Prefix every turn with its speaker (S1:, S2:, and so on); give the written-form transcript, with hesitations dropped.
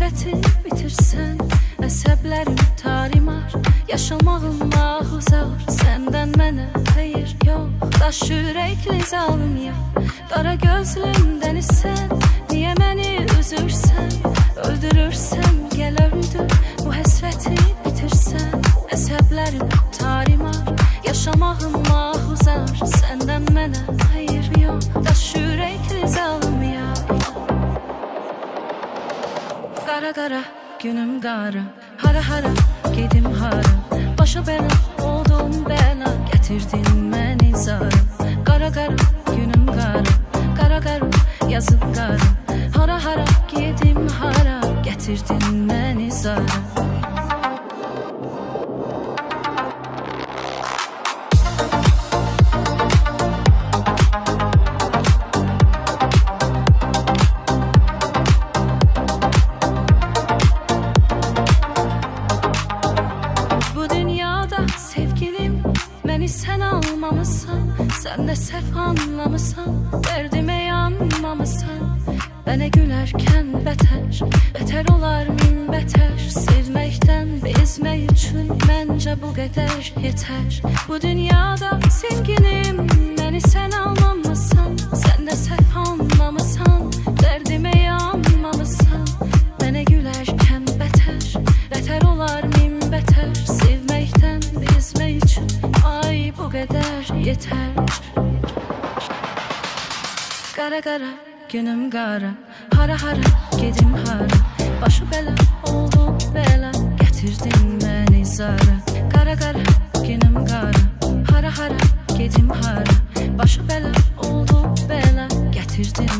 S1: həsrəti bitirsən, əsəblərim tarimar, yaşamağım mahuzar. Səndən mənə xeyir yox, daş ürəkli zalım ya. Qara gözlüm dənizsən, niyə məni üzürsən? Öldürürsən, gəl öldür, bu həsrəti bitirsən. Əsəblərim tarimar, yaşamağım mahuzar. Səndən mənə xeyir yox, daş ürəkli zalım ya. Qara qara günüm qara, hara hara gedim hara. Başa bəla oldum bəla, gətirdin məni zara. Qara qara günüm qara, qara qara yazım qara. Hara hara gedim hara, gətirdin məni zara. Sən almamısan, sən də səhv anlamısan, dərdimə yanmamısan. Mənə gülərkən bətər, bətər olar min bətər. Sevməkdən bezmək üçün məncə bu qədər yetər. Bu dünyada sevgilim, məni sən almamısan, sən də səhv anlamısan, dərdimə yanmamısan. Mənə gülərkən bətər, bətər olar min bətər. Sevməkdən bezmək üçün bu qədər yetər. Qara qara günüm qara, hara hara gedim hara. Başı bəla oldu bəla, gətirdin məni zara. Qara qara günüm qara, hara hara gedim hara. Başı bəla oldu bəla, gətirdin